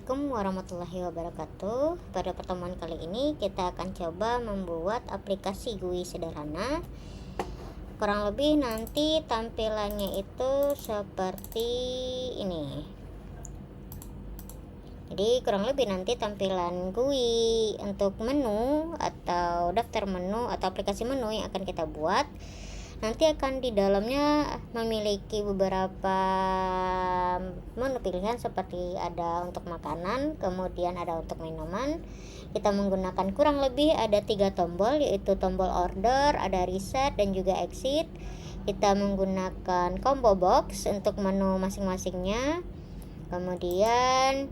Assalamualaikum warahmatullahi wabarakatuh. Pada pertemuan kali ini kita akan coba membuat aplikasi GUI sederhana. Kurang lebih nanti tampilannya itu seperti ini. Jadi kurang lebih nanti tampilan GUI untuk menu atau daftar menu atau aplikasi menu yang akan kita buat nanti akan di dalamnya memiliki beberapa menu pilihan, seperti ada untuk makanan, kemudian ada untuk minuman. Kita menggunakan kurang lebih ada 3 tombol, yaitu tombol order, ada reset, dan juga exit. Kita menggunakan combo box untuk menu masing-masingnya. Kemudian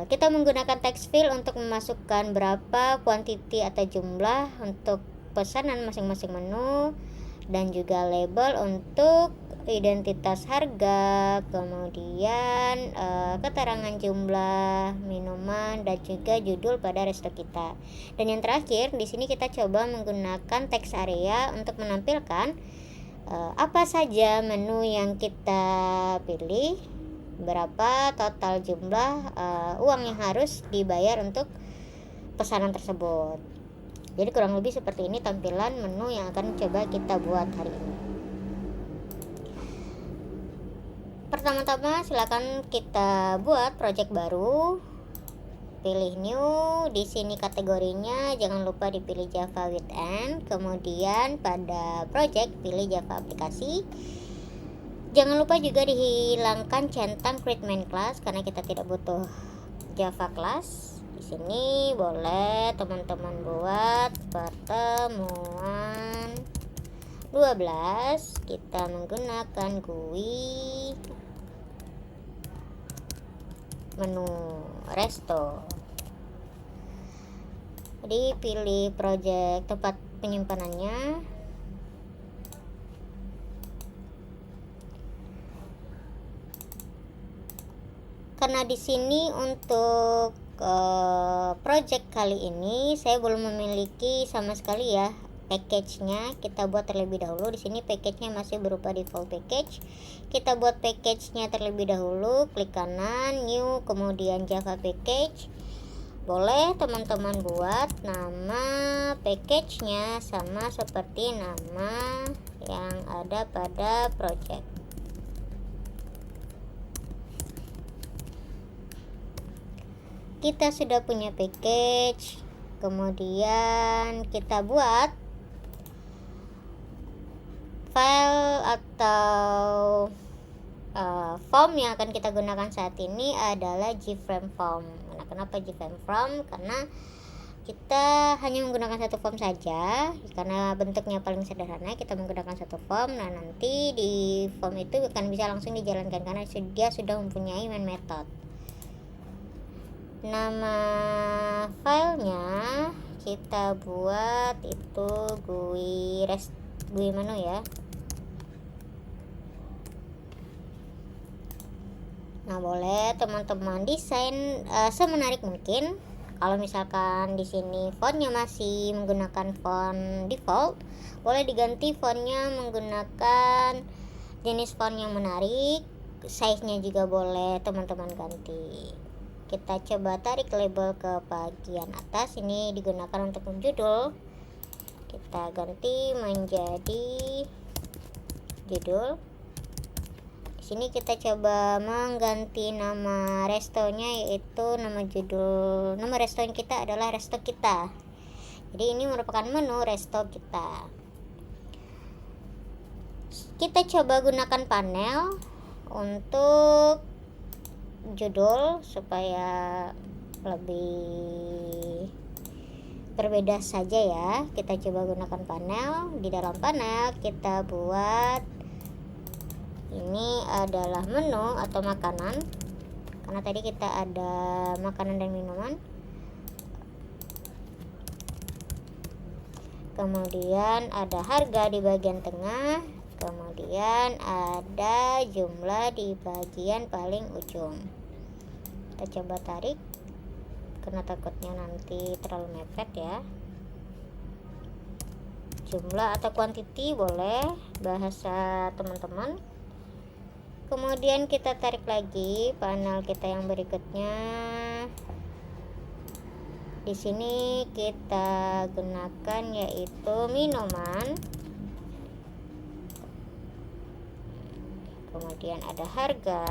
kita menggunakan text field untuk memasukkan berapa quantity atau jumlah untuk pesanan masing-masing menu, dan juga label untuk identitas harga, kemudian keterangan jumlah minuman, dan juga judul pada resto kita. Dan yang terakhir di sini kita coba menggunakan text area untuk menampilkan apa saja menu yang kita pilih, berapa total jumlah uang yang harus dibayar untuk pesanan tersebut. Jadi kurang lebih seperti ini tampilan menu yang akan coba kita buat hari ini. Pertama-tama silakan kita buat project baru. Pilih new, di sini kategorinya jangan lupa dipilih Java with N. Kemudian pada project pilih Java aplikasi. Jangan lupa juga dihilangkan centang create main class karena kita tidak butuh Java class. Di sini boleh teman-teman buat pertemuan 12, kita menggunakan GUI menu resto. Jadi pilih project tempat penyimpanannya. Karena di sini untuk project kali ini saya belum memiliki sama sekali ya package-nya. Kita buat terlebih dahulu. Di sini package-nya masih berupa default package. Kita buat package-nya terlebih dahulu. Klik kanan, new, kemudian Java package. Boleh teman-teman buat nama package-nya sama seperti nama yang ada pada project. Kita sudah punya package, kemudian kita buat file atau form yang akan kita gunakan saat ini adalah gframe form. Nah, kenapa gframe form? Karena kita hanya menggunakan satu form saja, karena bentuknya paling sederhana. Kita menggunakan satu form. Nah, nanti di form itu akan bisa langsung dijalankan karena dia sudah mempunyai main method. Nama filenya kita buat itu GUI menu ya. Nah, boleh teman-teman desain semenarik mungkin. Kalau misalkan di sini fontnya masih menggunakan font default, boleh diganti fontnya menggunakan jenis font yang menarik. Size-nya juga boleh teman-teman ganti. Kita coba tarik label ke bagian atas. Ini digunakan untuk judul. Kita ganti menjadi judul. Di sini kita coba mengganti nama restonya, yaitu nama resto kita adalah resto kita. Jadi ini merupakan menu resto kita. Kita coba gunakan panel untuk judul supaya lebih berbeda saja ya. Kita coba gunakan panel. Di dalam panel kita buat ini adalah menu atau makanan, karena tadi kita ada makanan dan minuman. Kemudian ada harga di bagian tengah. Kemudian ada jumlah di bagian paling ujung. Kita coba tarik karena takutnya nanti terlalu mepet ya. Jumlah atau quantity boleh bahasa teman-teman. Kemudian kita tarik lagi panel kita yang berikutnya. Di sini kita gunakan yaitu minuman. Kemudian ada harga.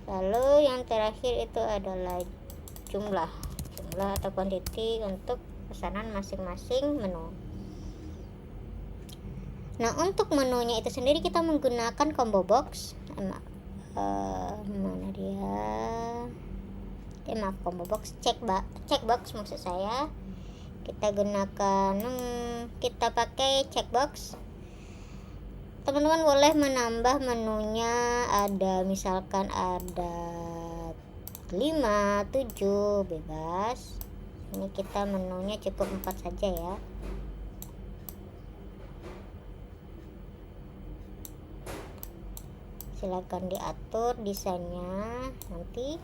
Lalu yang terakhir itu adalah jumlah atau quantity untuk pesanan masing-masing menu. Nah, untuk menunya itu sendiri kita menggunakan combo box. Mana dia? Maaf, combo box, checkbox maksud saya. Kita gunakan kita pakai checkbox. Teman-teman boleh menambah menunya, ada misalkan ada 5, 7, bebas. Ini kita menunya cukup 4 saja ya. Silakan diatur desainnya nanti.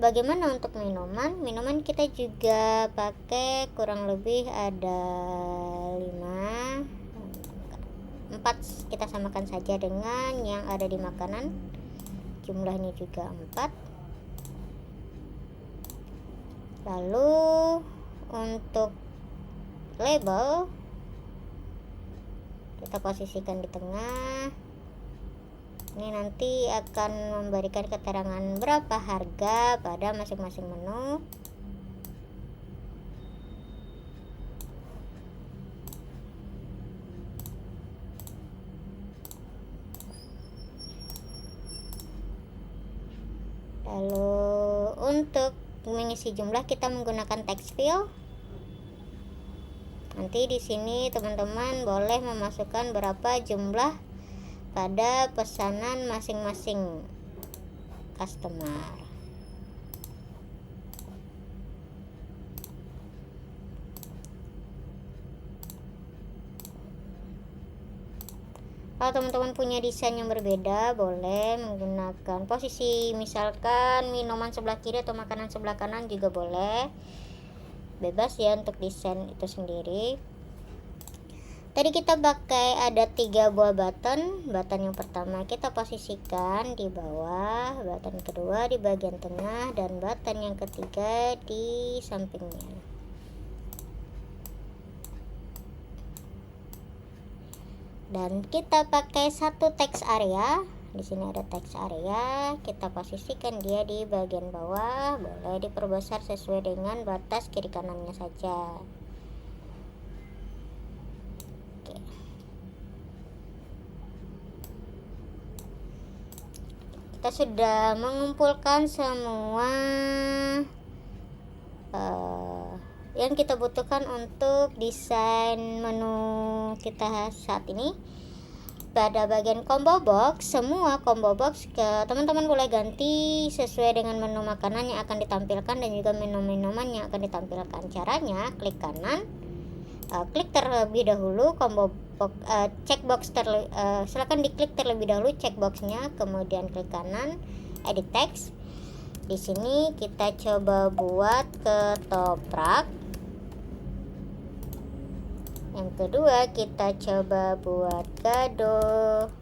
Bagaimana untuk minuman? Minuman kita juga pakai kurang lebih ada 5, 4 kita samakan saja dengan yang ada di makanan. Jumlahnya juga 4. Lalu untuk label kita posisikan di tengah. Ini nanti akan memberikan keterangan berapa harga pada masing-masing menu. Lalu untuk mengisi jumlah kita menggunakan text field. Nanti di sini teman-teman boleh memasukkan berapa jumlah pada pesanan masing-masing customer. Kalau teman-teman punya desain yang berbeda, boleh menggunakan posisi, misalkan minuman sebelah kiri atau makanan sebelah kanan juga boleh. Bebas ya untuk desain itu sendiri. Tadi kita pakai ada 3 buah button. Button yang pertama kita posisikan di bawah, button kedua di bagian tengah, dan button yang ketiga di sampingnya. Dan kita pakai satu text area. Di sini ada text area, kita posisikan dia di bagian bawah. Boleh diperbesar sesuai dengan batas kiri kanannya saja. Kita sudah mengumpulkan semua yang kita butuhkan untuk desain menu kita saat ini. Pada bagian combo box, semua combo box teman-teman boleh ganti sesuai dengan menu makanan yang akan ditampilkan dan juga menu-minuman yang akan ditampilkan. Caranya klik kanan, klik terlebih dahulu combo box, checkbox silakan diklik terlebih dahulu checkboxnya, kemudian klik kanan edit text. Di sini kita coba buat ketoprak. Yang kedua kita coba buat gado.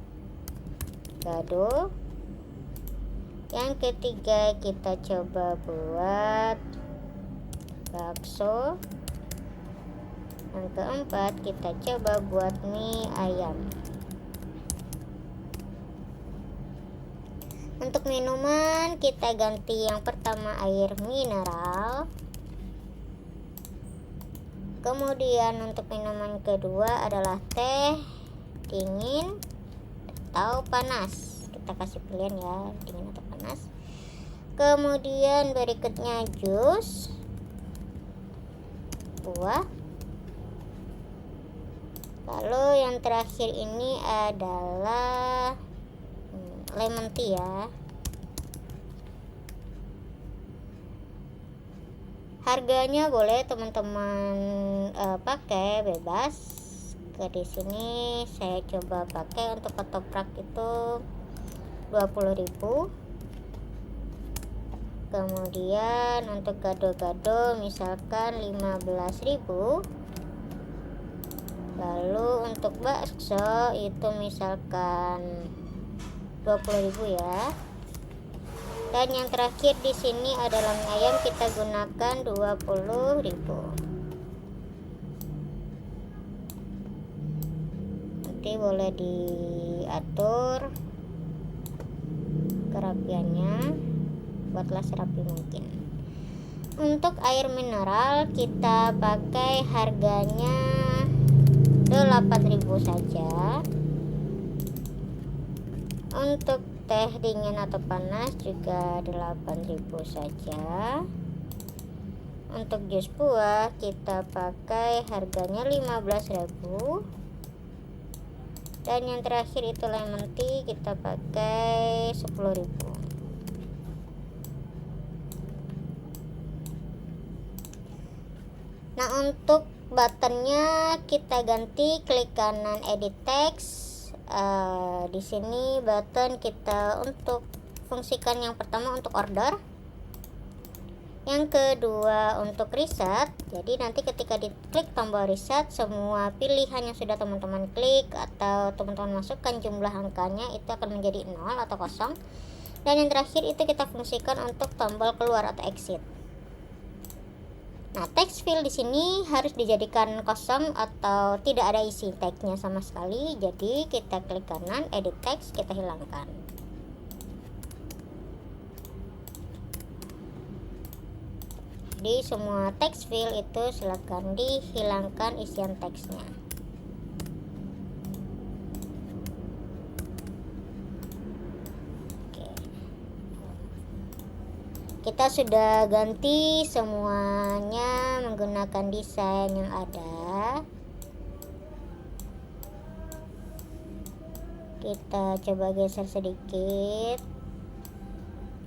Yang ketiga kita coba buat bakso. Yang keempat kita coba buat mie ayam. Untuk minuman kita ganti yang pertama air mineral. Kemudian untuk minuman kedua adalah teh dingin atau panas. Kita kasih pilihan ya, dingin atau panas. Kemudian berikutnya jus buah. Lalu yang terakhir ini adalah lemon tea ya. Harganya boleh teman-teman pakai bebas. Di sini saya coba pakai untuk ketoprak itu 20.000. Kemudian untuk gado-gado misalkan 15.000. Lalu untuk bakso itu misalkan 20.000 ya. Dan yang terakhir di sini adalah mie ayam, kita gunakan 20.000. Nanti boleh diatur kerapiannya, buatlah serapi mungkin. Untuk air mineral kita pakai harganya 8.000 saja. Untuk teh dingin atau panas juga 8.000 saja. Untuk jus buah kita pakai harganya 15.000. Dan yang terakhir itu lemon tea, kita pakai 10.000. Nah, untuk buttonnya kita ganti, klik kanan edit text. Di sini button kita untuk fungsikan yang pertama untuk order, yang kedua untuk reset. Jadi nanti ketika diklik tombol reset, semua pilihan yang sudah teman-teman klik atau teman-teman masukkan jumlah angkanya itu akan menjadi 0 atau kosong. Dan yang terakhir itu kita fungsikan untuk tombol keluar atau exit. Nah, text field di sini harus dijadikan kosong atau tidak ada isi tagnya sama sekali. Jadi kita klik kanan edit text, kita hilangkan. Jadi semua text field itu silakan dihilangkan isian teksnya. Kita sudah ganti semuanya menggunakan desain yang ada. Kita coba geser sedikit,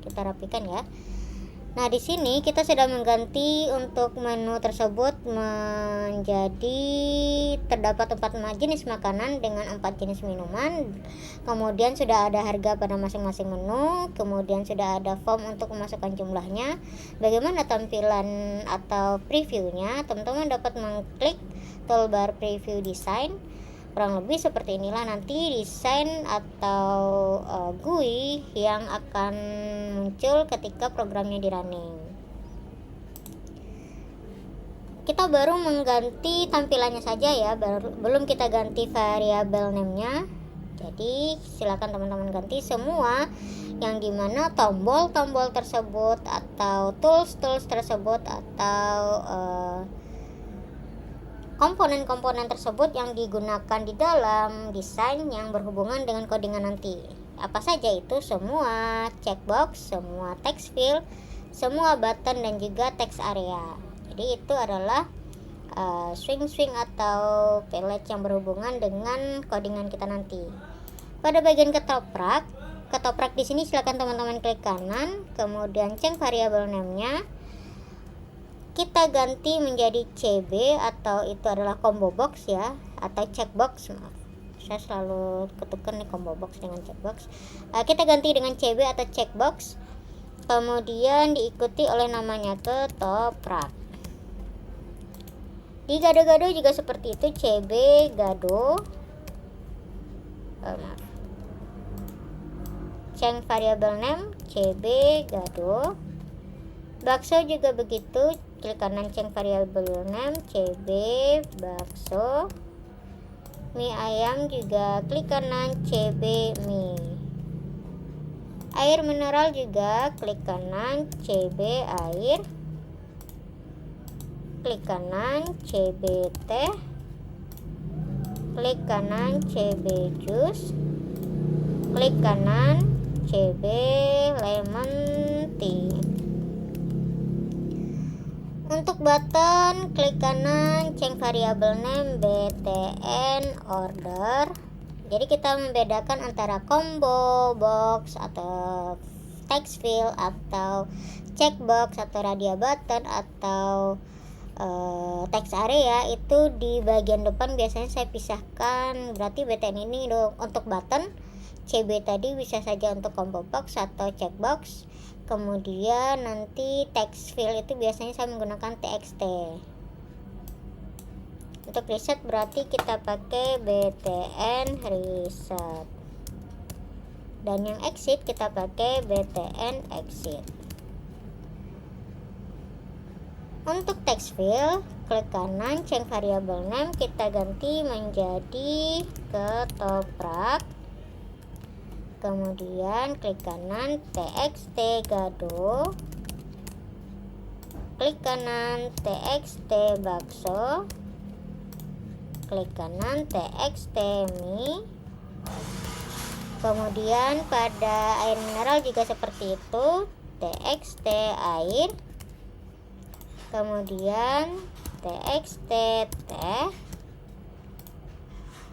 kita rapikan ya. Nah, di sini kita sudah mengganti untuk menu tersebut menjadi terdapat 4 jenis makanan dengan 4 jenis minuman. Kemudian sudah ada harga pada masing-masing menu. Kemudian sudah ada form untuk memasukkan jumlahnya. Bagaimana tampilan atau previewnya? Teman-teman dapat mengklik toolbar preview design. Kurang lebih seperti inilah nanti desain atau GUI yang akan muncul ketika programnya di running. Kita baru mengganti tampilannya saja ya, belum kita ganti variabel name-nya. Jadi silakan teman-teman ganti semua yang dimana tombol-tombol tersebut atau tools-tools tersebut atau komponen-komponen tersebut yang digunakan di dalam desain yang berhubungan dengan codingan nanti. Apa saja itu? Semua checkbox, semua text field, semua button, dan juga text area. Jadi itu adalah swing-swing atau palette yang berhubungan dengan codingan kita nanti. Pada bagian ketoprak di sini silakan teman-teman klik kanan, kemudian change variable name-nya. Kita ganti menjadi CB atau itu adalah combo box ya, atau checkbox. Maaf, saya selalu ketukar nih combo box dengan checkbox. Kita ganti dengan CB atau checkbox, kemudian diikuti oleh namanya ketoprak. Di gado-gado juga seperti itu, CB gado. Change variable name CB gado. Bakso juga begitu, klik kanan change variable name CB bakso. Mie ayam juga klik kanan CB mie. Air mineral juga klik kanan CB air. Klik kanan CB teh. Klik kanan CB jus. Klik kanan CB lemon tea. Untuk button, klik kanan change variable name btn order. Jadi kita membedakan antara combo box atau text field atau checkbox atau radio button atau text area. Itu di bagian depan biasanya saya pisahkan. Berarti btn ini untuk button, CB tadi bisa saja untuk combo box atau checkbox. Kemudian nanti text field itu biasanya saya menggunakan txt. Untuk reset berarti kita pakai btn reset, dan yang exit kita pakai btn exit. Untuk text field, klik kanan, change variable name, kita ganti menjadi ketoprak. Kemudian klik kanan txt gado, klik kanan txt bakso, klik kanan txt mie. Kemudian pada air mineral juga seperti itu, txt air, kemudian txt teh,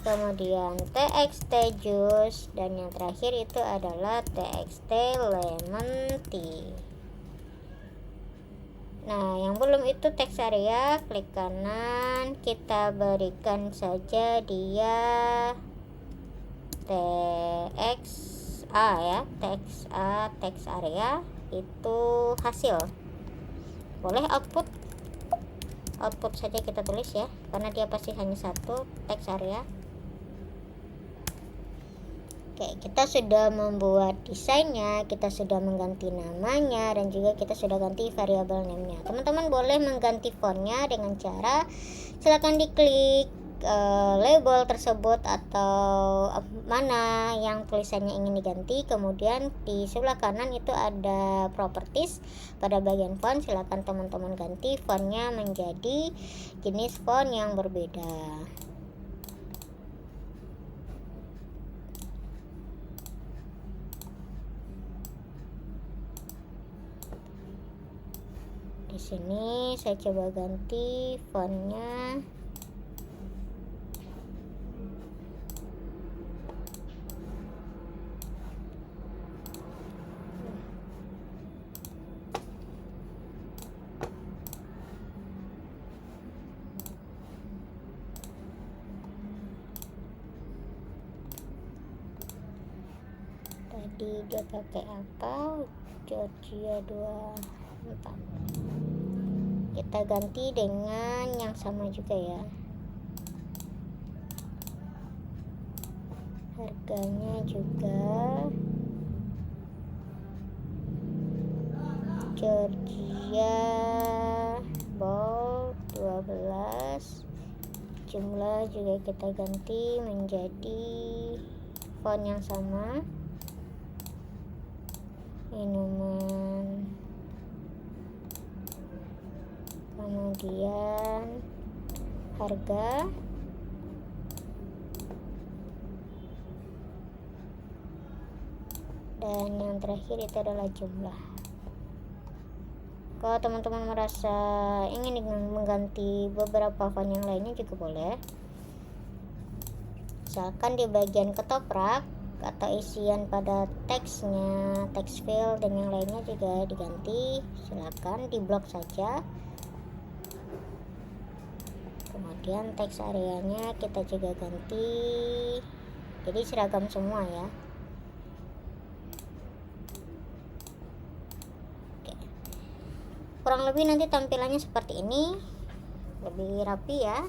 kemudian txt jus, dan yang terakhir itu adalah txt lemon tea. Nah, yang belum itu text area, klik kanan, kita berikan saja dia txa ya, txa text area itu hasil. Boleh output saja kita tulis ya, karena dia pasti hanya satu text area. Oke, kita sudah membuat desainnya, kita sudah mengganti namanya, dan juga kita sudah ganti variabel name-nya. Teman-teman boleh mengganti fontnya dengan cara silakan diklik label tersebut atau mana yang tulisannya ingin diganti. Kemudian di sebelah kanan itu ada properties, pada bagian font silakan teman-teman ganti fontnya menjadi jenis font yang berbeda. Di sini saya coba ganti fontnya tadi dia pakai apa, Georgia 24, kita ganti dengan yang sama juga ya. Harganya juga Georgia bold 12, jumlah juga kita ganti menjadi font yang sama. Minuman, kemudian harga, dan yang terakhir itu adalah jumlah. Kalau teman-teman merasa ingin mengganti beberapa font yang lainnya juga boleh, misalkan di bagian ketoprak atau isian pada teksnya, text field dan yang lainnya juga diganti, silakan diblok saja. Kemudian teks areanya kita juga ganti, jadi seragam semua ya. Oke. Kurang lebih nanti tampilannya seperti ini, lebih rapi ya.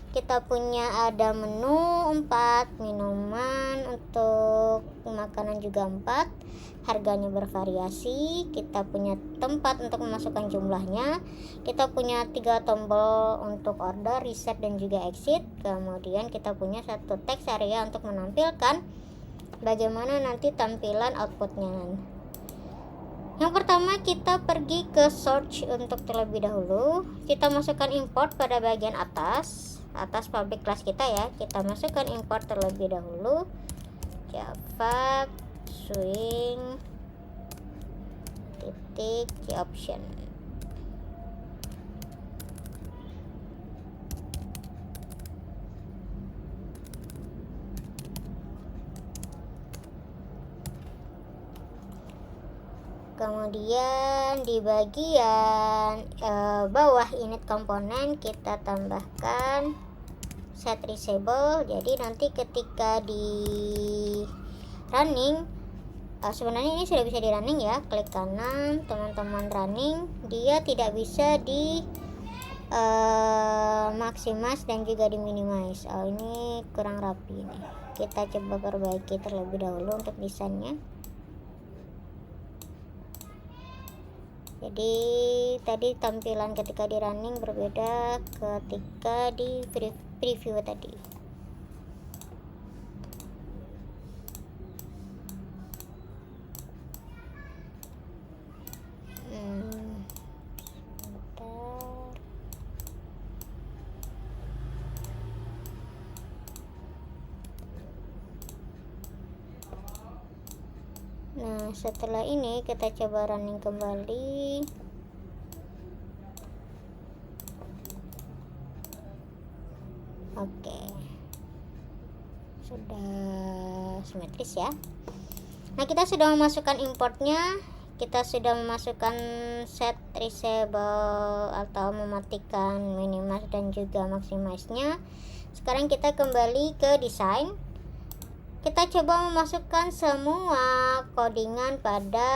Kita punya ada menu 4, minuman, untuk makanan juga 4, harganya bervariasi. Kita punya tempat untuk memasukkan jumlahnya, kita punya 3 tombol untuk order, reset dan juga exit. Kemudian kita punya satu text area untuk menampilkan bagaimana nanti tampilan outputnya. Yang pertama kita pergi ke search untuk terlebih dahulu, kita masukkan import pada bagian atas public class kita ya. Kita masukkan import terlebih dahulu, Java swing titik option. Kemudian di bagian bawah init komponen kita tambahkan set reachable. Jadi nanti ketika di running, sebenarnya ini sudah bisa di running ya, klik kanan teman-teman running, dia tidak bisa di maximise dan juga di minimize. Ini kurang rapi nih, kita coba perbaiki terlebih dahulu untuk desainnya. Jadi tadi tampilan ketika di running berbeda ketika di preview tadi. Nah, setelah ini kita coba running kembali. Oke, sudah simetris ya. Nah, kita sudah memasukkan importnya, kita sudah memasukkan set reachable atau mematikan minimize dan juga maximize nya. Sekarang kita kembali ke desain. Kita coba memasukkan semua codingan pada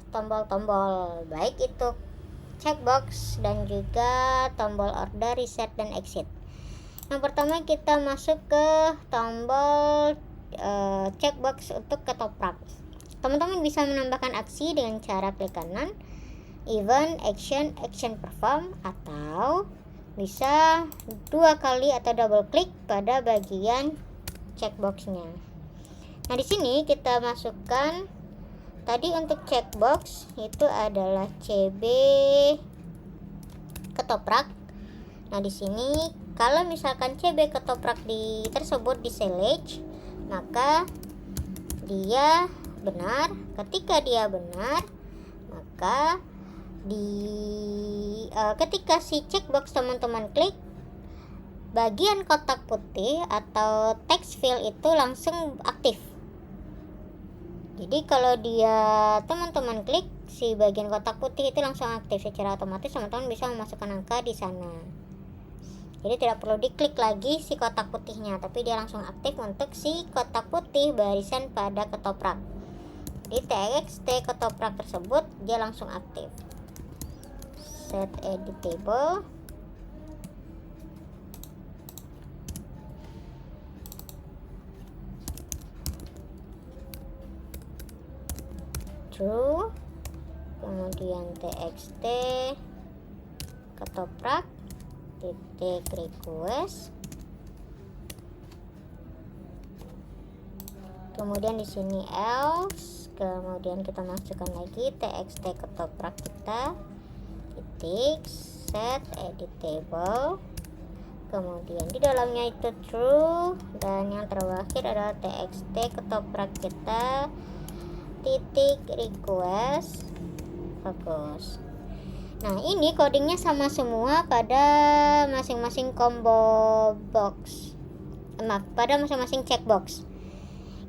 tombol-tombol, baik itu checkbox dan juga tombol order, reset, dan exit. Yang pertama kita masuk ke tombol checkbox untuk ketoprak. Teman-teman bisa menambahkan aksi dengan cara klik kanan, event, action, action perform, atau bisa 2 kali atau double klik pada bagian checkboxnya. Nah, di sini kita masukkan tadi untuk checkbox itu adalah CB ketoprak. Nah, di sini kalau misalkan CB ketoprak tersebut di select, maka dia benar. Ketika dia benar, maka ketika si checkbox teman-teman klik, bagian kotak putih atau text field itu langsung aktif. Jadi kalau teman-teman klik, si bagian kotak putih itu langsung aktif. Secara otomatis teman-teman bisa memasukkan angka di sana. Jadi tidak perlu diklik lagi si kotak putihnya, tapi dia langsung aktif untuk si kotak putih barisan pada ketoprak. Di TXT ketoprak tersebut dia langsung aktif. Set editable. True, kemudian txt ketoprak titik request, kemudian di sini else, kemudian kita masukkan lagi txt ketoprak kita titik set editable, kemudian di dalamnya itu true, dan yang terakhir adalah txt ketoprak kita titik request fokus. Nah, ini codingnya sama semua pada masing-masing combo box. Pada masing-masing checkbox.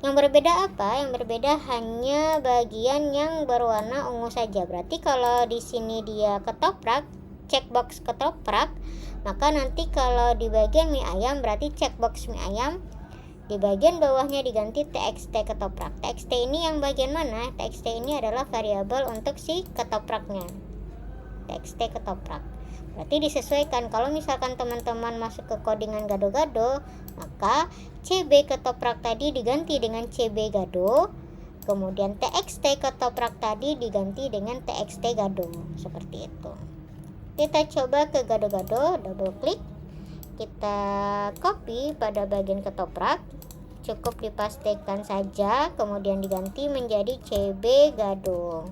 Yang berbeda apa? Yang berbeda hanya bagian yang berwarna ungu saja. Berarti kalau di sini dia ketoprak, checkbox ketoprak, maka nanti kalau di bagian mie ayam berarti checkbox mie ayam. Di bagian bawahnya diganti txt ketoprak. Txt ini yang bagian mana? Txt ini adalah variabel untuk si ketopraknya. Txt ketoprak. Berarti disesuaikan. Kalau misalkan teman-teman masuk ke codingan gado-gado, maka CB ketoprak tadi diganti dengan CB gado. Kemudian txt ketoprak tadi diganti dengan txt gado. Seperti itu. Kita coba ke gado-gado, double klik. Kita copy pada bagian ketoprak, cukup dipastikan saja, kemudian diganti menjadi CB gado.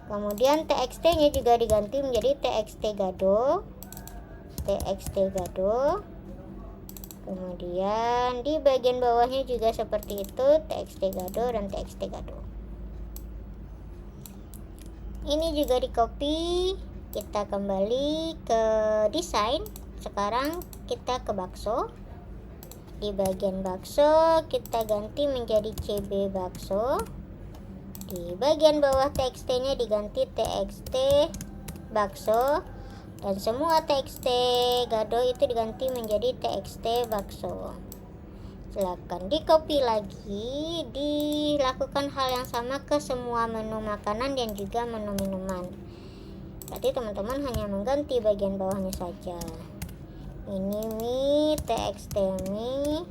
Kemudian txt nya juga diganti menjadi txt gado, kemudian di bagian bawahnya juga seperti itu, txt gado dan txt gado. Ini juga di copy, kita kembali ke desain. Sekarang kita ke bakso. Di bagian bakso kita ganti menjadi CB bakso. Di bagian bawah txt nya diganti txt bakso, dan semua txt gado itu diganti menjadi txt bakso. Silakan di copy lagi, dilakukan hal yang sama ke semua menu makanan dan juga menu minuman. Berarti teman-teman hanya mengganti bagian bawahnya saja. Ini mi txt mi,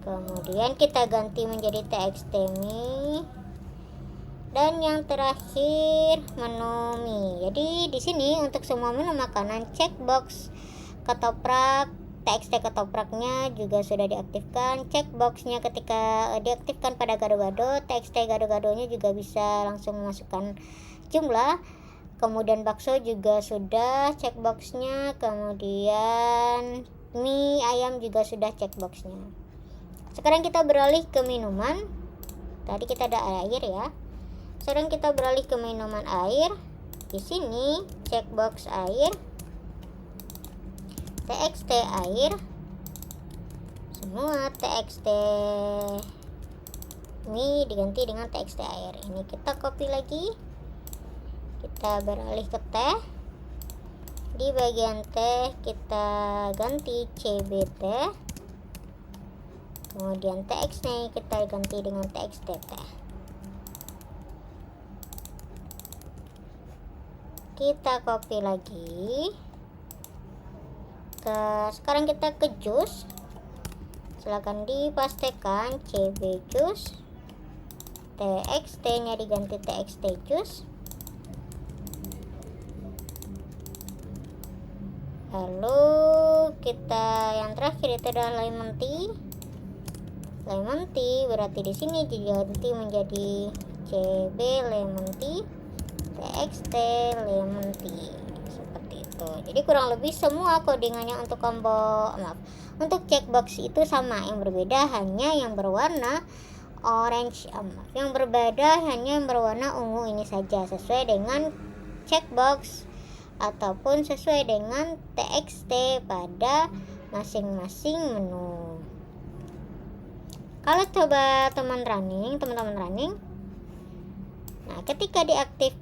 kemudian kita ganti menjadi txt mi, dan yang terakhir menu mi. Jadi di sini untuk semua menu makanan checkbox ketoprak, txt ketopraknya juga sudah diaktifkan. Checkboxnya ketika diaktifkan pada gado-gado, txt gado-gadonya juga bisa langsung memasukkan jumlah. Kemudian bakso juga sudah checkboxnya, kemudian mie ayam juga sudah checkboxnya. Sekarang kita beralih ke minuman. Tadi kita ada air ya. Sekarang kita beralih ke minuman air. Di sini checkbox air, txt air, semua txt mie diganti dengan txt air. Ini kita copy lagi, kita beralih ke teh. Di bagian teh kita ganti cbt, kemudian txt kita ganti dengan txt teh. Kita copy lagi. Sekarang kita ke jus. Silakan dipastikan cb jus, txt nya diganti txt jus. Lalu kita yang terakhir itu adalah lemon tea. Lemon tea berarti di sini diganti menjadi cb lemon tea, txt lemon tea, seperti itu. Jadi kurang lebih semua codingannya untuk untuk checkbox itu sama, yang berbeda hanya yang berwarna orange, yang berbeda hanya yang berwarna ungu ini saja, sesuai dengan checkbox ataupun sesuai dengan txt pada masing-masing menu. Kalau coba teman-teman running, nah ketika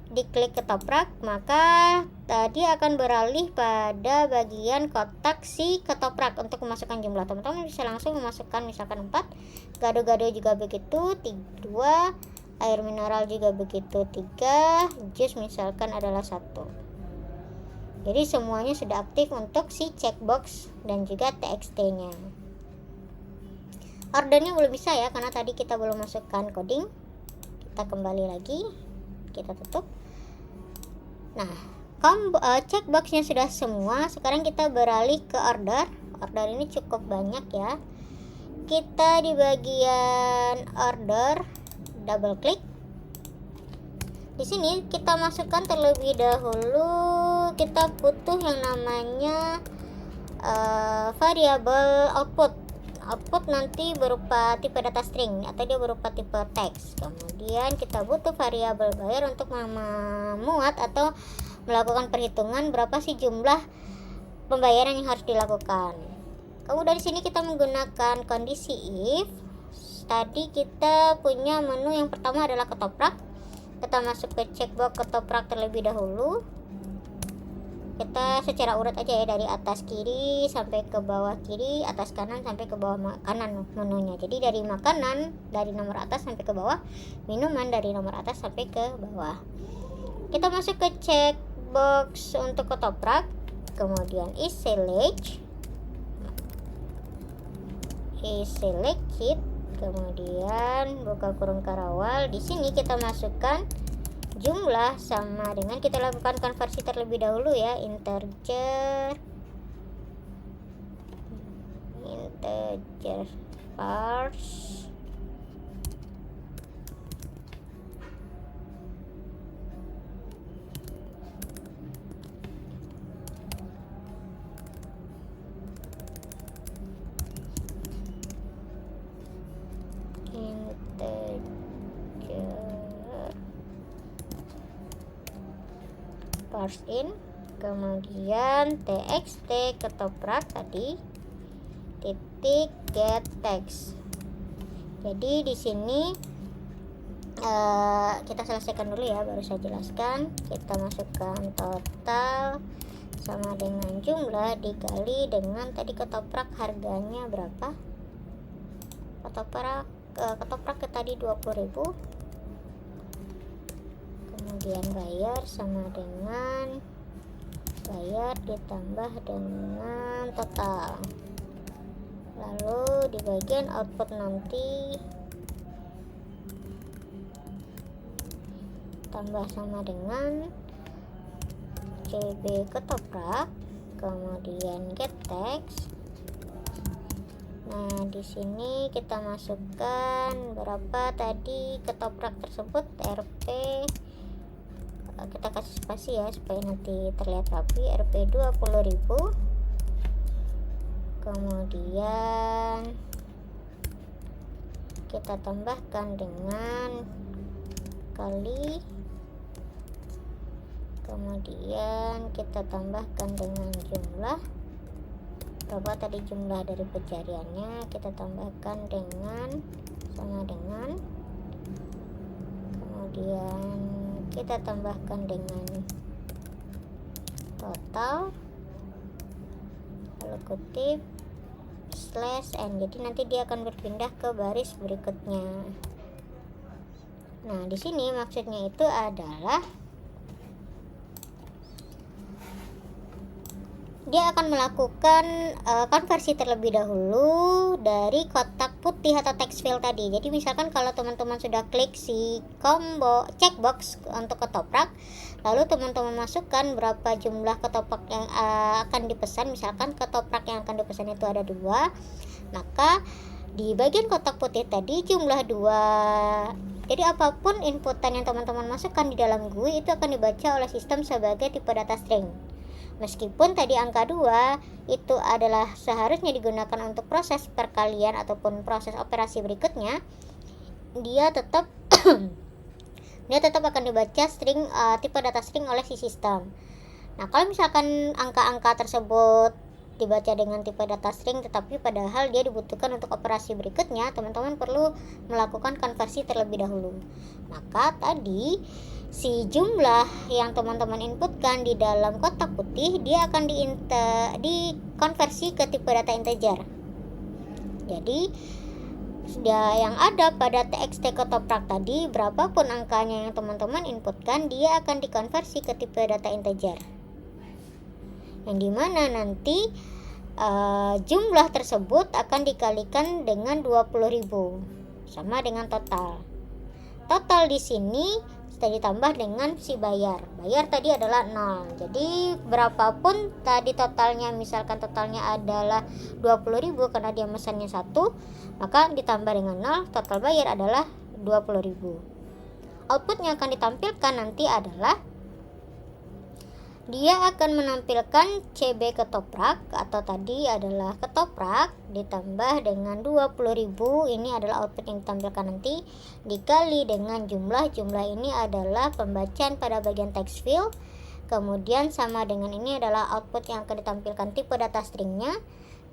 diklik ketoprak, maka tadi akan beralih pada bagian kotak si ketoprak untuk memasukkan jumlah. Teman-teman bisa langsung memasukkan misalkan 4, gado-gado juga begitu 2, air mineral juga begitu 3, jus misalkan adalah 1. Jadi semuanya sudah aktif untuk si checkbox dan juga txt nya. Ordernya belum bisa ya, karena tadi kita belum masukkan coding. Kita kembali lagi, kita tutup. Nah, checkboxnya sudah semua. Sekarang kita beralih ke order. Order ini cukup banyak ya. Kita di bagian order, double klik. Di sini kita masukkan terlebih dahulu, kita butuh yang namanya variabel output. Output nanti berupa tipe data string atau dia berupa tipe teks. Kemudian kita butuh variabel bayar untuk memuat atau melakukan perhitungan berapa sih jumlah pembayaran yang harus dilakukan. Kemudian di sini kita menggunakan kondisi if. Tadi kita punya menu yang pertama adalah ketoprak. Kita masuk ke checkbox ketoprak terlebih dahulu. Kita secara urut aja ya, dari atas kiri sampai ke bawah kiri, atas kanan sampai ke bawah kanan menunya. Jadi dari makanan dari nomor atas sampai ke bawah, minuman dari nomor atas sampai ke bawah. Kita masuk ke checkbox untuk ketoprak, kemudian is select sheet, kemudian buka kurung karawal. Di sini kita masukkan jumlah sama dengan kita lakukan konversi terlebih dahulu ya, integer parse parse in, kemudian txt ketoprak tadi titik get text. Jadi di sini kita selesaikan dulu ya, baru saya jelaskan. Kita masukkan total sama dengan jumlah dikali dengan tadi ketoprak harganya berapa. Ketoprak tadi 20.000, kemudian bayar sama dengan bayar ditambah dengan total, lalu di bagian output nanti tambah sama dengan CB ketoprak, kemudian get text. Nah, di sini kita masukkan berapa tadi ketoprak tersebut, Rp, kita kasih spasi ya supaya nanti terlihat rapi, Rp 20.000. Kemudian kita tambahkan dengan kali, kemudian kita tambahkan dengan jumlah, berapa tadi jumlah dari pencariannya, kita tambahkan dengan sama dengan, kemudian kita tambahkan dengan total, lalu kutip slash n, jadi nanti dia akan berpindah ke baris berikutnya. Nah, di sini maksudnya itu adalah dia akan melakukan konversi terlebih dahulu dari kotak putih atau text field tadi. Jadi misalkan kalau teman-teman sudah klik si combo checkbox untuk ketoprak, lalu teman-teman masukkan berapa jumlah ketoprak yang akan dipesan. Misalkan ketoprak yang akan dipesan itu ada 2, maka di bagian kotak putih tadi jumlah 2. Jadi apapun inputan yang teman-teman masukkan di dalam GUI itu akan dibaca oleh sistem sebagai tipe data string. Meskipun tadi angka 2 itu adalah seharusnya digunakan untuk proses perkalian ataupun proses operasi berikutnya, dia tetap akan dibaca string tipe data string oleh si sistem. Nah, kalau misalkan angka-angka tersebut dibaca dengan tipe data string tetapi padahal dia dibutuhkan untuk operasi berikutnya, teman-teman perlu melakukan konversi terlebih dahulu. Maka tadi si jumlah yang teman-teman inputkan di dalam kotak putih dia akan dikonversi ke tipe data integer. Jadi yang ada pada txt ketoprak tadi, berapapun angkanya yang teman-teman inputkan, dia akan dikonversi ke tipe data integer, yang dimana nanti jumlah tersebut akan dikalikan dengan 20.000 sama dengan total. Total di sini sudah ditambah dengan si bayar tadi adalah 0. Jadi berapapun tadi totalnya, misalkan totalnya adalah 20.000 karena dia mesennya 1, maka ditambah dengan 0, total bayar adalah 20.000. Output yang akan ditampilkan nanti adalah dia akan menampilkan CB ketoprak, atau tadi adalah ketoprak ditambah dengan 20.000. Ini adalah output yang ditampilkan nanti, dikali dengan jumlah ini adalah pembacaan pada bagian text field, kemudian sama dengan ini adalah output yang akan ditampilkan tipe data stringnya.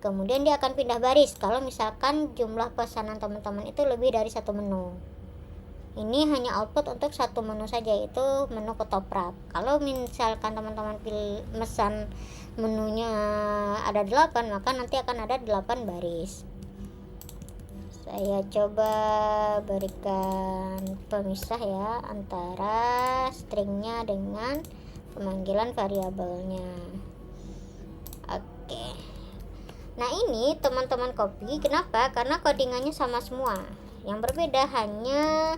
Kemudian dia akan pindah baris kalau misalkan jumlah pesanan teman-teman itu lebih dari satu menu. Ini hanya output untuk satu menu saja, yaitu menu ketoprak. Kalau misalkan teman-teman mesan menunya ada 8, maka nanti akan ada 8 baris. Saya coba berikan pemisah ya antara stringnya dengan pemanggilan variabelnya. Oke. Nah, ini teman-teman copy. Kenapa? Karena codingannya sama semua. Yang berbeda hanya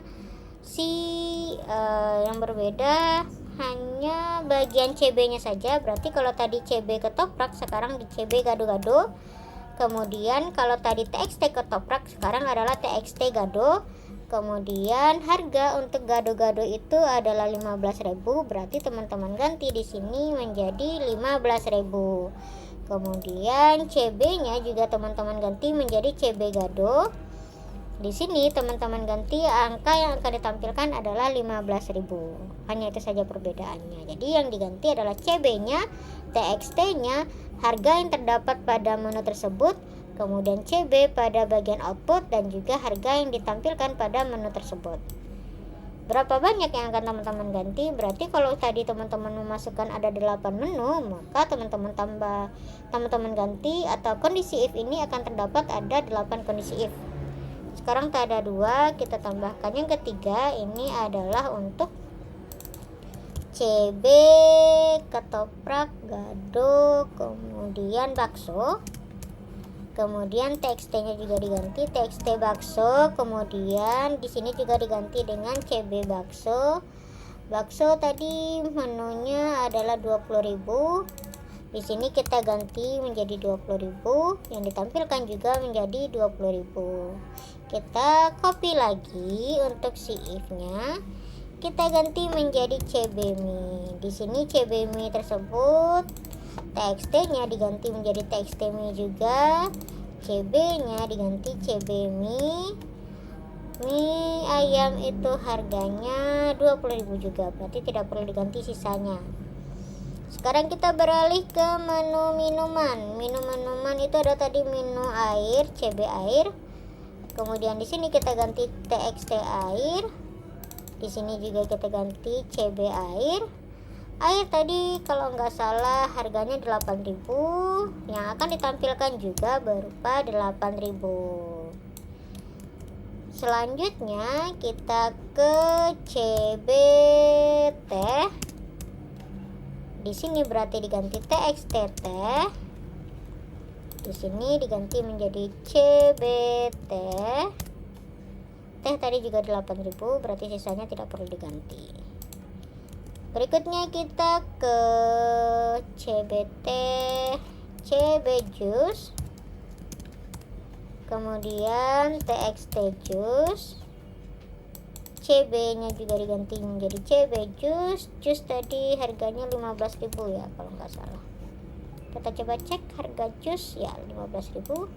bagian CB-nya saja. Berarti kalau tadi CB ketoprak, sekarang di CB gado-gado. Kemudian kalau tadi TXT ketoprak, sekarang adalah TXT gado. Kemudian harga untuk gado-gado itu adalah 15.000. Berarti teman-teman ganti di sini menjadi 15.000. Kemudian CB-nya juga teman-teman ganti menjadi CB gado. Di sini teman-teman ganti angka yang akan ditampilkan adalah 15.000. Hanya itu saja perbedaannya. Jadi yang diganti adalah CB-nya, TXT-nya, harga yang terdapat pada menu tersebut, kemudian CB pada bagian output, dan juga harga yang ditampilkan pada menu tersebut. Berapa banyak yang akan teman-teman ganti? Berarti kalau tadi teman-teman memasukkan ada 8 menu, maka teman-teman ganti atau kondisi if ini akan terdapat ada 8 kondisi if. Sekarang tak ada 2, kita tambahkan yang ketiga. Ini adalah untuk CB ketoprak, gado, kemudian bakso. Kemudian TXT-nya juga diganti TXT bakso, kemudian di sini juga diganti dengan CB bakso. Bakso tadi menunya adalah 20.000. Di sini kita ganti menjadi 20.000, yang ditampilkan juga menjadi 20.000. Kita copy lagi untuk si if-nya. Kita ganti menjadi CB mie. Di sini CB mie tersebut TXT-nya diganti menjadi TXT mie juga. CB-nya diganti CB mie. Mie ayam itu harganya 20.000 juga, berarti tidak perlu diganti sisanya. Sekarang kita beralih ke menu minuman. Minuman itu ada tadi menu air, CB air. Kemudian di sini kita ganti TXT air. Di sini juga kita ganti CB air. Air tadi kalau nggak salah harganya 8.000, yang akan ditampilkan juga berupa 8.000. Selanjutnya kita ke CB teh. Di sini berarti diganti TXT teh. Di sini diganti menjadi CB teh. Teh tadi juga 8.000, berarti sisanya tidak perlu diganti. Berikutnya kita ke CBT, CB jus, kemudian TXT jus. CB nya juga diganti menjadi CB jus. Jus tadi harganya 15.000 ya kalau nggak salah. Kita coba cek harga jus ya 15.000.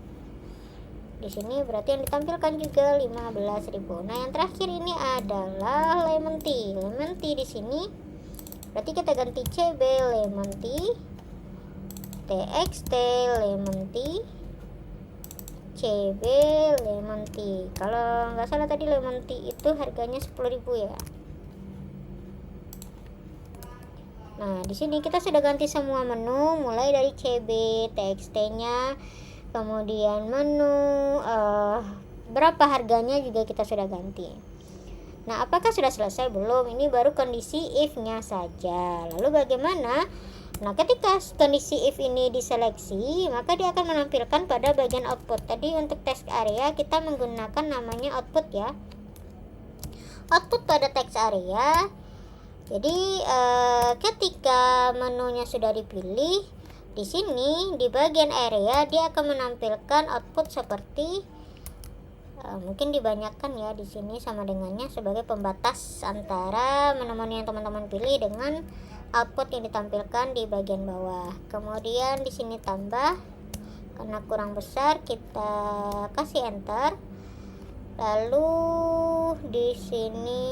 Di sini berarti yang ditampilkan juga 15.000. Nah, yang terakhir ini adalah lemon tea. Lemon tea di sini berarti kita ganti CB lemon tea, TXT lemon tea, CB lemon tea. Kalau nggak salah tadi lemon tea itu harganya 10.000 ya. Nah, di sini kita sudah ganti semua menu mulai dari CB, TXT-nya, kemudian menu berapa harganya juga kita sudah ganti. Nah, apakah sudah selesai? Belum, ini baru kondisi if-nya saja. Lalu bagaimana? Nah, ketika kondisi if ini diseleksi, maka dia akan menampilkan pada bagian output. Tadi untuk text area kita menggunakan namanya output ya. Output pada text area. Jadi ketika menunya sudah dipilih, di sini di bagian area dia akan menampilkan output seperti mungkin dibanyakan ya, di sini sama dengannya sebagai pembatas antara menu-menu yang teman-teman pilih dengan output yang ditampilkan di bagian bawah. Kemudian di sini tambah, karena kurang besar kita kasih enter. Lalu di sini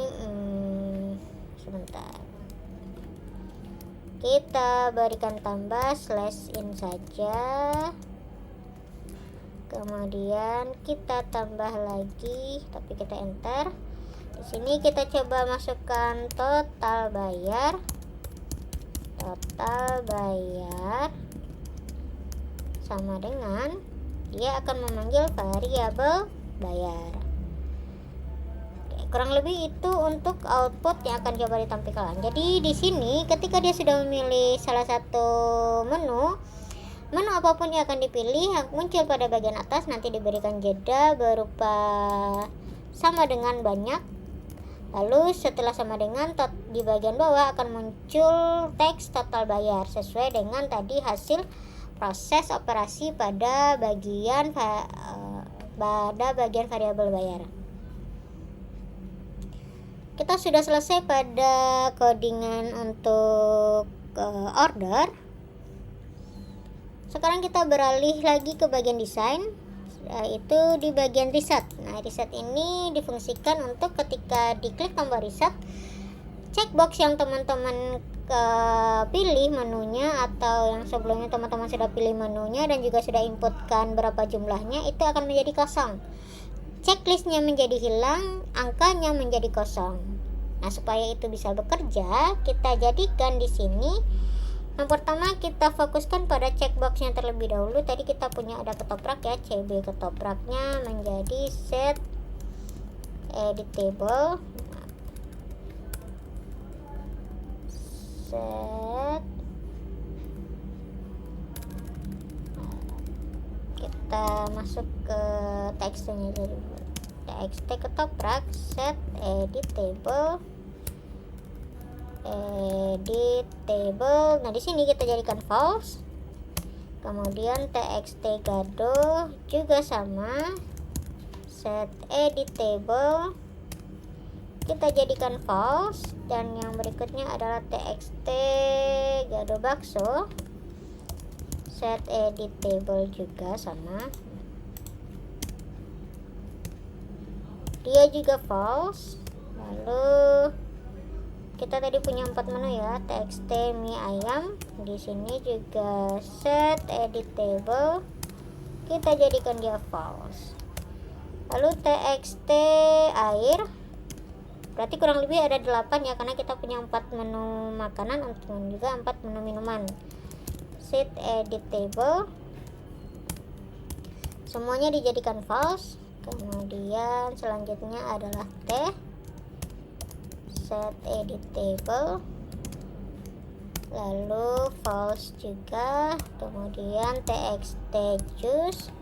sebentar, kita berikan tambah /in saja. Kemudian kita tambah lagi, tapi kita enter. Di sini kita coba masukkan total bayar. Total bayar sama dengan dia akan memanggil variabel bayar. Oke, kurang lebih itu untuk output yang akan coba ditampilkan. Jadi di sini ketika dia sudah memilih salah satu menu apapun yang akan dipilih yang muncul pada bagian atas nanti diberikan jeda berupa sama dengan banyak. Lalu setelah sama dengan di bagian bawah akan muncul teks total bayar sesuai dengan tadi hasil proses operasi pada bagian variabel bayar. Kita sudah selesai pada codingan untuk order. Sekarang kita beralih lagi ke bagian desain, yaitu di bagian reset. Nah, reset ini difungsikan untuk ketika diklik tombol reset, checkbox yang teman-teman pilih menunya atau yang sebelumnya teman-teman sudah pilih menunya dan juga sudah inputkan berapa jumlahnya, itu akan menjadi kosong. Checklistnya menjadi hilang, angkanya menjadi kosong. Nah, supaya itu bisa bekerja, kita jadikan di sini. Yang pertama kita fokuskan pada checkboxnya terlebih dahulu. Tadi kita punya ada ketoprak ya, CB ketopraknya menjadi set editable. set, kita masuk ke txt-nya dulu. Txt ketoprak, set editable. Nah di sini kita jadikan false. Kemudian txt gaduh juga sama, set editable kita jadikan false. Dan yang berikutnya adalah txt gaduh bakso, set editable juga sama, dia juga false. Lalu kita tadi punya 4 menu ya, txt mie ayam, di sini juga set editable kita jadikan dia false. Lalu txt air, berarti kurang lebih ada 8 ya, karena kita punya 4 menu makanan dan juga 4 menu minuman. Set editable semuanya dijadikan false. Kemudian selanjutnya adalah teh, set editable, lalu false juga. Kemudian txt juice,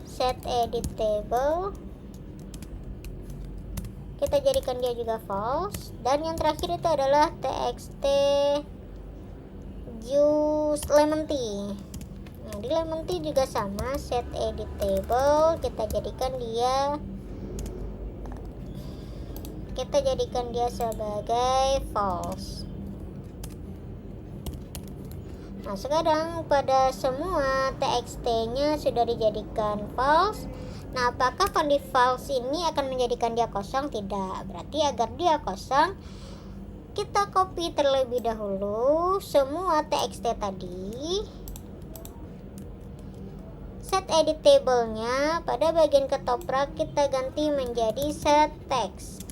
set editable kita jadikan dia juga false. Dan yang terakhir itu adalah txt juice lemon tea. Nah di lemon tea juga sama, set editable kita jadikan dia sebagai false. Nah sekarang pada semua txt-nya sudah dijadikan false. Nah apakah kondisi false ini akan menjadikan dia kosong? Tidak. Berarti agar dia kosong, kita copy terlebih dahulu semua txt tadi. Set editable-nya pada bagian ketoprak kita ganti menjadi set text.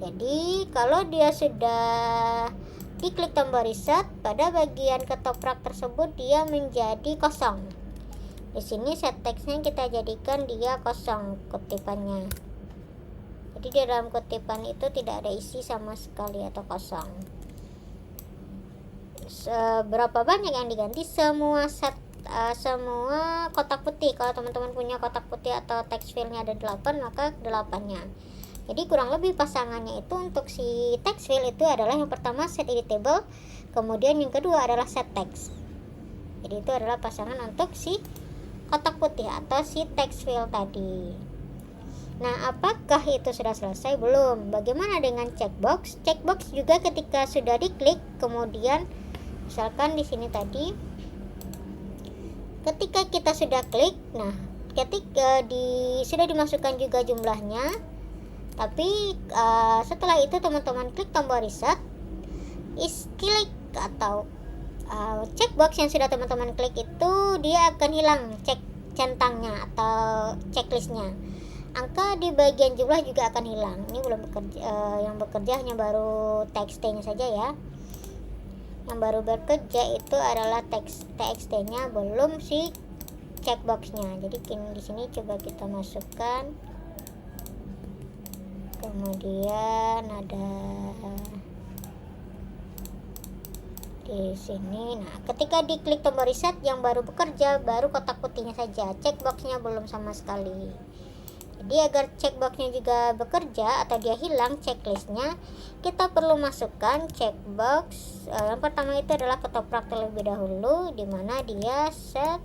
Jadi kalau dia sudah diklik tombol reset, pada bagian ketoprak tersebut dia menjadi kosong. Di sini set text-nya kita jadikan dia kosong kutipannya. Jadi di dalam kutipan itu tidak ada isi sama sekali atau kosong. Seberapa banyak yang diganti? Semua kotak putih. Kalau teman-teman punya kotak putih atau text field-nya ada 8, maka 8-nya. Jadi kurang lebih pasangannya itu untuk si text field itu adalah yang pertama set editable, kemudian yang kedua adalah set text. Jadi itu adalah pasangan untuk si kotak putih atau si text field tadi. Nah, apakah itu sudah selesai? Belum. Bagaimana dengan checkbox? Checkbox juga ketika sudah diklik, kemudian misalkan di sini tadi ketika kita sudah klik, nah ketika sudah dimasukkan juga jumlahnya. Tapi setelah itu teman-teman klik tombol reset, klik atau checkbox yang sudah teman-teman klik itu dia akan hilang centangnya atau checklistnya. Angka di bagian jumlah juga akan hilang. Ini belum bekerja, yang bekerja hanya baru txt-nya saja ya. Yang baru bekerja itu adalah txt-nya, belum si checkbox-nya. Jadi di sini coba kita masukkan. Kemudian ada di sini. Nah, ketika diklik tombol reset yang baru bekerja baru kotak putihnya saja, checkboxnya belum sama sekali. Jadi agar checkboxnya juga bekerja atau dia hilang checklistnya, kita perlu masukkan checkbox. Yang pertama itu adalah ketoprak terlebih dahulu, di mana dia set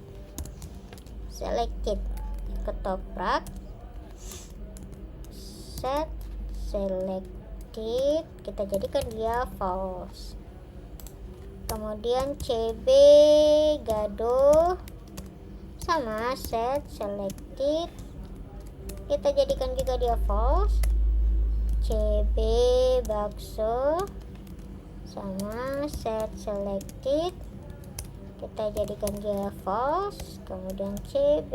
selected ketoprak, set selected kita jadikan dia false. Kemudian cb gaduh sama set selected kita jadikan juga dia false. cb bakso sama set selected kita jadikan dia false. Kemudian cb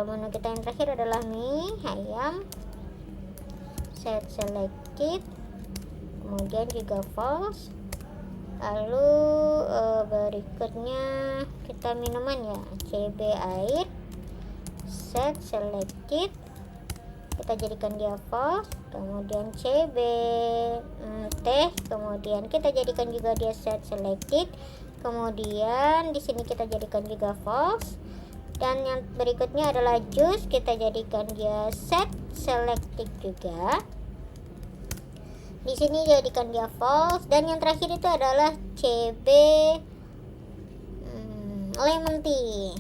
menu kita yang terakhir adalah mie ayam, set selected kemudian juga false. Lalu berikutnya kita minuman ya, cb air, set selected kita jadikan dia false. kemudian CB, teh, kemudian kita jadikan juga dia set selected, kemudian di sini kita jadikan juga false, dan yang berikutnya adalah juice, kita jadikan dia set selected juga. Di sini jadikan dia false, dan yang terakhir itu adalah CB lemon tea.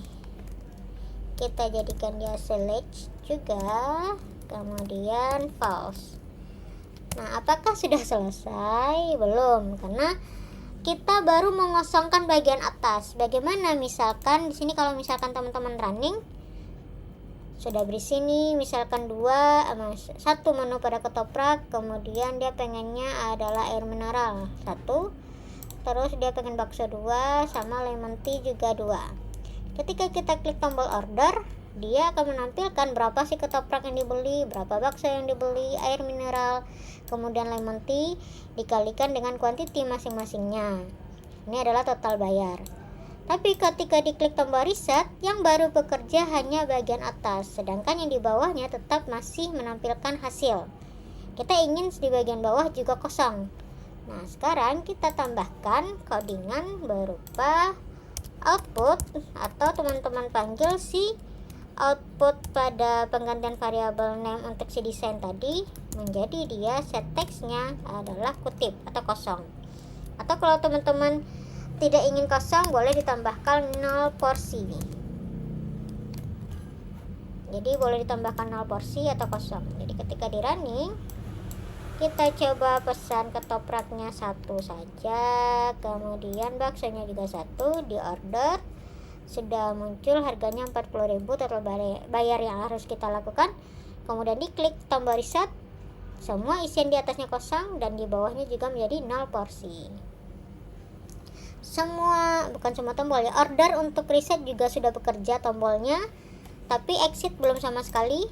Kita jadikan dia select juga, kemudian false. Nah, apakah sudah selesai? Belum, karena kita baru mengosongkan bagian atas. Bagaimana misalkan di sini kalau misalkan teman-teman running sudah berisi nih, misalkan satu menu pada ketoprak, kemudian dia pengennya adalah air mineral 1, terus dia pengen bakso 2, sama lemon tea juga 2. Ketika kita klik tombol order, dia akan menampilkan berapa sih ketoprak yang dibeli, berapa bakso yang dibeli, air mineral, kemudian lemon tea dikalikan dengan kuantiti masing-masingnya. Ini adalah total bayar. Tapi ketika diklik tombol reset, yang baru bekerja hanya bagian atas, sedangkan yang di bawahnya tetap masih menampilkan hasil. Kita ingin di bagian bawah juga kosong. Nah, sekarang kita tambahkan codingan berupa output, atau teman-teman panggil si output pada penggantian variabel name untuk si desain tadi menjadi dia set text-nya adalah kutip atau kosong. Atau kalau teman-teman tidak ingin kosong, boleh ditambahkan 0 porsi. Jadi boleh ditambahkan 0 porsi atau kosong. Jadi ketika di running, kita coba pesan ketopraknya 1 saja, kemudian baksonya juga 1, di order. Sudah muncul harganya 40.000 total bayar yang harus kita lakukan. Kemudian diklik tombol reset, semua isian di atasnya kosong dan di bawahnya juga menjadi 0 porsi. Bukan semua tombol ya, order untuk reset juga sudah bekerja tombolnya, tapi exit belum sama sekali.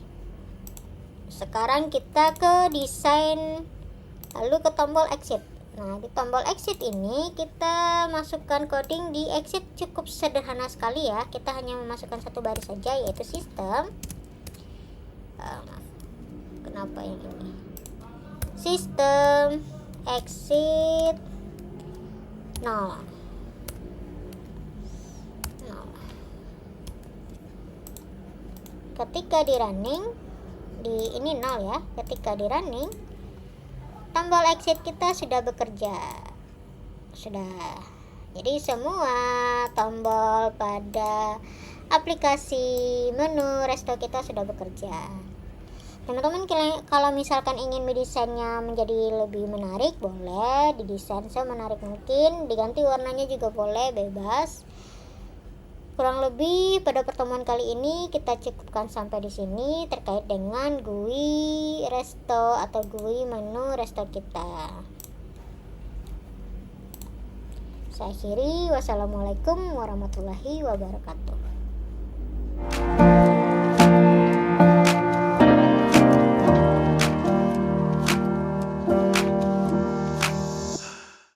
Sekarang kita ke desain, lalu ke tombol exit. Nah, di tombol exit ini kita masukkan coding di exit cukup sederhana sekali ya. Kita hanya memasukkan satu baris saja, yaitu sistem. Kenapa yang ini? Sistem exit 0. Ketika di running, ini 0 ya. Ketika di running, tombol exit kita sudah bekerja. Sudah. Jadi semua tombol pada aplikasi menu resto kita sudah bekerja. Teman-teman, kalau misalkan ingin mendesainnya menjadi lebih menarik, boleh didesain semenarik mungkin, diganti warnanya juga boleh, bebas. Kurang lebih pada pertemuan kali ini kita cukupkan sampai di sini terkait dengan GUI resto atau GUI menu resto kita. Saya akhiri, wassalamualaikum warahmatullahi wabarakatuh.